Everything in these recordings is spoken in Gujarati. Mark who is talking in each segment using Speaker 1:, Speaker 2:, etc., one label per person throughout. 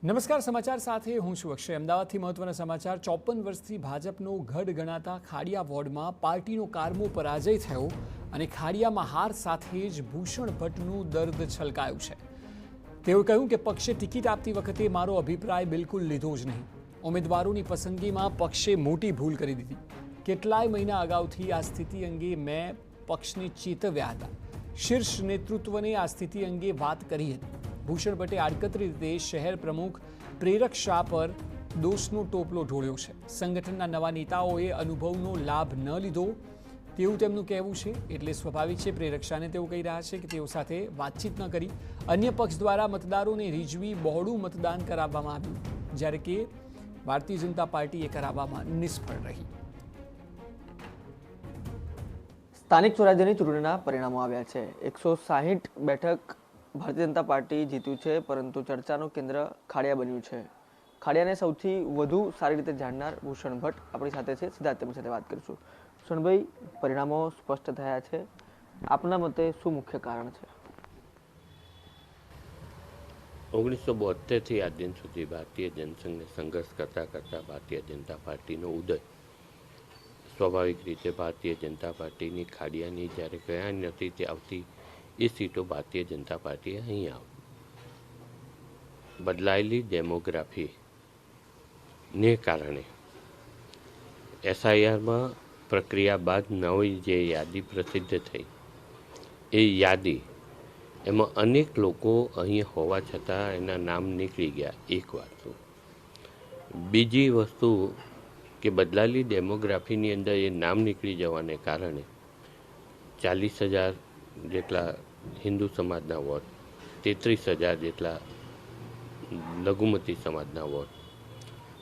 Speaker 1: નમસ્કાર સમાચાર સાથે હું છું અક્ષય। અમદાવાદથી મહત્વના સમાચાર। 54 વર્ષથી ભાજપનો ગઢ ગણાતા ખાડિયા વોર્ડમાં પાર્ટીનો કારમો પરાજય થયો અને ખાડિયામાં હાર સાથે જ ભૂષણ ભટ્ટનું દર્દ છલકાયું છે। તેઓએ કહ્યું કે પક્ષે ટિકિટ આપતી વખતે મારો અભિપ્રાય બિલકુલ લીધો જ નહીં। ઉમેદવારોની પસંદગીમાં પક્ષે મોટી ભૂલ કરી દીધી। કેટલાય મહિના અગાઉથી આ સ્થિતિ અંગે મેં પક્ષને ચેતવ્યા હતા। શીર્ષ નેતૃત્વને આ સ્થિતિ અંગે વાત કરી હતી। ભૂષણ ભટ્ટે આડકતરી રીતે શહેર પ્રમુખ પ્રેરક શાહ પર દોષનો ટોપલો ઢોળ્યો છે। સંગઠનના નવા નેતાઓએ અનુભવનો લાભ ન લીધો તેવું તેમનું કહેવું છે। એટલે સ્વાભાવિક છે પ્રેરક શાહને તેઓ કહી રહ્યા છે કે તેઓ સાથે વાતચીત ન કરી અન્ય પક્ષ દ્વારા મતદારોને રીઝવી બહોળું મતદાન કરાવવામાં આવ્યું, જ્યારે કે ભારતીય જનતા પાર્ટીએ કરાવવામાં નિષ્ફળ રહી।
Speaker 2: સ્થાનિક સ્વરાજ્યની ચૂંટણીના પરિણામો આવ્યા છે। 160 બેઠક ભારતીય જનતા પાર્ટી જીત્યું છે, પરંતુ ચર્ચાનું કેન્દ્ર ખાડિયા બન્યું છે। ખાડિયાને સૌથી વધુ સારી રીતે જાણનાર ભૂષણ ભટ્ટ આપણી સાથે છે। સીધા તેમની સાથે વાત કરીશું। ભૂષણભાઈ, પરિણામો સ્પષ્ટ થયા છે, આપના મતે શું મુખ્ય કારણ છે?
Speaker 3: 1972થી આજ દિન સુધી ભારતીય જનસંઘને સંઘર્ષ કરતા ભારતીય જનતા પાર્ટીનો ઉદય સ્વાભાવિક રીતે ભારતીય જનતા પાર્ટીની ખાડિયાની જ્યારે ગયા નથી ત્યારથી એ સીટો ભારતીય જનતા પાર્ટીએ અહીં આવી। બદલાયેલી ડેમોગ્રાફીને કારણે એસઆઈઆરમાં પ્રક્રિયા બાદ નવી જે યાદી પ્રસિદ્ધ થઈ એ યાદી એમાં અનેક લોકો અહીં હોવા છતાં એના નામ નીકળી ગયા। એક વાત તો બીજી વસ્તુ કે બદલાયેલી ડેમોગ્રાફીની અંદર એ નામ નીકળી જવાને કારણે 40,000 જેટલા હિન્દુ સમાજના વોટ, 33,000 જેટલા લઘુમતી સમાજના વોટ,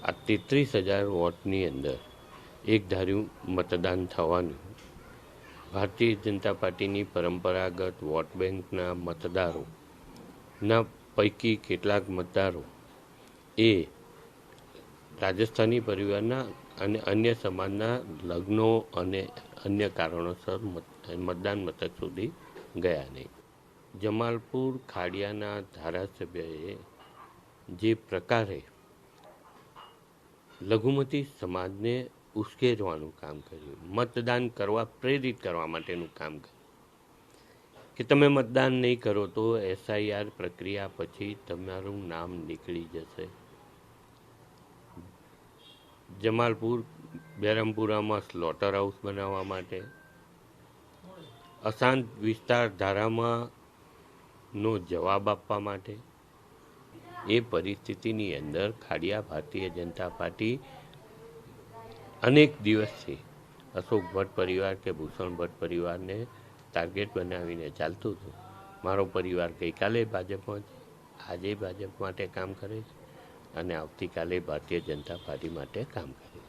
Speaker 3: આ 33,000 વોટની અંદર એક ધાર્યું મતદાન થવાનું ભારતીય જનતા પાર્ટીની પરંપરાગત વોટ બેંકના મતદારોના પૈકી કેટલાક મતદારો એ રાજસ્થાની પરિવારના અને અન્ય સમાજના લગ્નો અને અન્ય કારણોસર મતદાન મથક સુધી ગયા નહીં। જમાલપુર ખાડિયાના ધારાસભ્યએ જે પ્રકારે લઘુમતી સમાજને ઉશ્કેરવાનું કામ કર્યું, મતદાન કરવા પ્રેરિત કરવા માટેનું કામ કર્યું કે તમે મતદાન નહીં કરો તો એસઆઈઆર પ્રક્રિયા પછી તમારું નામ નીકળી જશે। જમાલપુર બેરમપુરામાં સ્લોટર હાઉસ બનાવવા માટે, અશાંત વિસ્તાર ધારામાં નો જવાબ આપવા માટે, એ પરિસ્થિતિની અંદર ખાડિયા ભારતીય જનતા પાર્ટી અનેક દિવસથી અશોક ભટ્ટ પરિવાર કે ભૂષણ ભટ્ટ પરિવારને ટાર્ગેટ બનાવીને ચાલતું હતું। મારો પરિવાર ગઈકાલે ભાજપમાં છે, આજે ભાજપ માટે કામ કરે છે અને આવતીકાલે ભારતીય જનતા પાર્ટી માટે કામ કરે છે।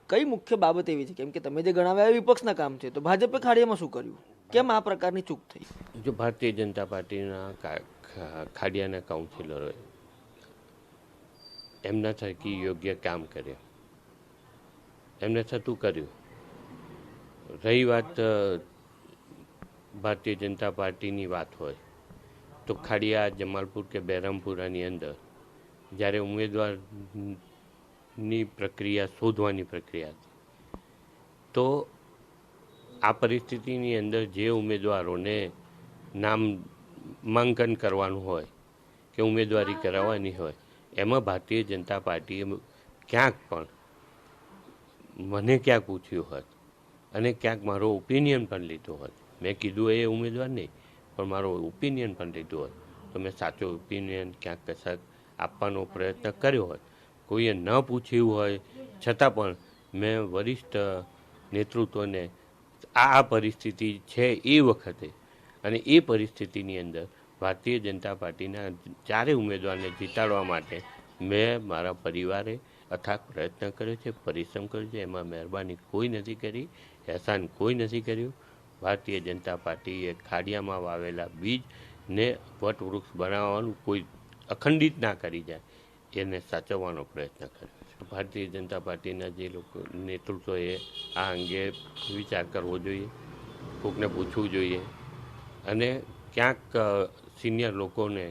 Speaker 2: કઈ મુખ્ય બાબત એવી છે, કેમ કે તમે જે ગણાવ્યા વિપક્ષના કામ છે, તો ભાજપે ખાડિયામાં શું કર્યું? કેમ આ પ્રકારની ચૂક થઈ?
Speaker 3: જો ભારતીય જનતા પાર્ટીના ખાડિયાના કાઉન્સિલરોએ એમના થકી યોગ્ય કામ કર્યા, એમને થતું કર્યું। રહી વાત ભારતીય જનતા પાર્ટીની વાત હોય તો ખાડિયા, જમાલપુર કે બેરમપુરાની અંદર જ્યારે ઉમેદવારની પ્રક્રિયા શોધવાની પ્રક્રિયા હતી તો આ પરિસ્થિતિની અંદર જે ઉમેદવારોને નામાંકન કરવાનું હોય કે ઉમેદવારી કરાવવાની હોય એમાં ભારતીય જનતા પાર્ટીએ ક્યાંક પણ મને ક્યાંક પૂછ્યું હોત અને ક્યાંક મારો ઓપિનિયન પણ લીધો હોત, મેં કીધું એ ઉમેદવાર નહીં પણ મારો ઓપિનિયન પણ લીધો હોત તો મેં સાચો ઓપિનિયન ક્યાંક કશાક આપવાનો પ્રયત્ન કર્યો હોત। કોઈએ ન પૂછ્યું હોય છતાં પણ મેં વરિષ્ઠ નેતૃત્વને આ પરિસ્થિતિ છે એ વખતે અને એ પરિસ્થિતિની અંદર ભારતીય જનતા પાર્ટીના ચારે ઉમેદવારને જીતાડવા માટે મેં મારા પરિવારે અથાગ પ્રયત્ન કર્યો છે, પરિશ્રમ કર્યો છે। એમાં મહેરબાની કોઈ નથી કરી, એહસાન કોઈ નથી કર્યું। ભારતીય જનતા પાર્ટીએ ખાડિયામાં વાવેલા બીજને વટવૃક્ષ બનાવવાનું કોઈ અખંડિત ના કરી જાય એને સાચવવાનો પ્રયત્ન કર્યો છે। ભારતીય જનતા પાર્ટીના જે લોકો નેતૃત્વએ આ અંગે વિચાર કરવો જોઈએ, કોકને પૂછવું જોઈએ અને ક્યાંક સિનિયર લોકોને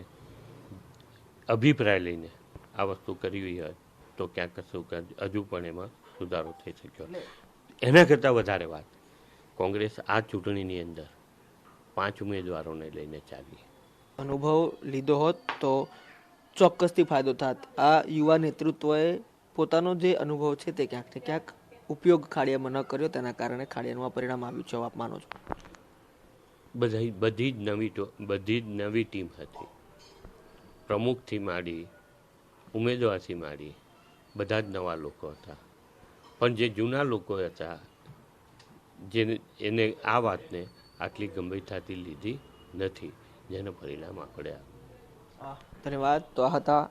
Speaker 3: અભિપ્રાય લઈને આ વસ્તુ કરવી હોય તો ક્યાંક કશું હજુ પણ એમાં સુધારો થઈ શક્યો. એના કરતાં વધારે વાત કોંગ્રેસ આ ચૂંટણીની અંદર 5 ઉમેદવારોને લઈને ચાલી.
Speaker 2: અનુભવ લીધો હોત તો ચોક્કસથી ફાયદો થાત. આ યુવા નેતૃત્વએ પોતાનો જે અનુભવ છે તે ક્યાંક ને ક્યાંક ઉપયોગ ખાડિયામાં ન કર્યો, તેના કારણે ખાડિયાનું આ પરિણામ આવ્યું છે, આપ માનો છો?
Speaker 3: બધી જ નવી ટીમ હતી. પ્રમુખથી માંડી ઉમેદવારથી માંડી બધા જ નવા લોકો હતા. પણ જે જૂના લોકો હતા એને આ વાતને આટલી ગંભીરતાથી લીધી નથી, જેનું પરિણામ આપણે
Speaker 2: ધન્યવાદ. તો આ હતા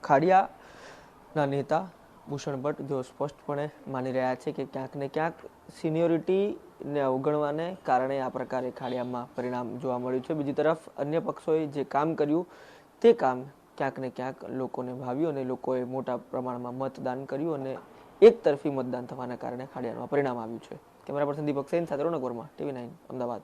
Speaker 2: ખાડિયાના નેતા ભૂષણ ભટ્ટ, જેઓ સ્પષ્ટપણે માની રહ્યા છે કે ક્યાંક ને ક્યાંક સિનિયોરિટીને અવગણવાને કારણે આ પ્રકારે ખાડિયામાં પરિણામ જોવા મળ્યું છે. બીજી તરફ અન્ય પક્ષોએ જે કામ કર્યું તે કામ ક્યાંક ને ક્યાંક લોકોને ભાવ્યું અને લોકોએ મોટા પ્રમાણમાં મતદાન કર્યું અને એક તરફી મતદાન થવાના કારણે ખાડિયાનું પરિણામ આવ્યું છે. કેમેરા પર્સન દીપક સેન સાથે રોનક વર્મા, TV9 અમદાવાદ.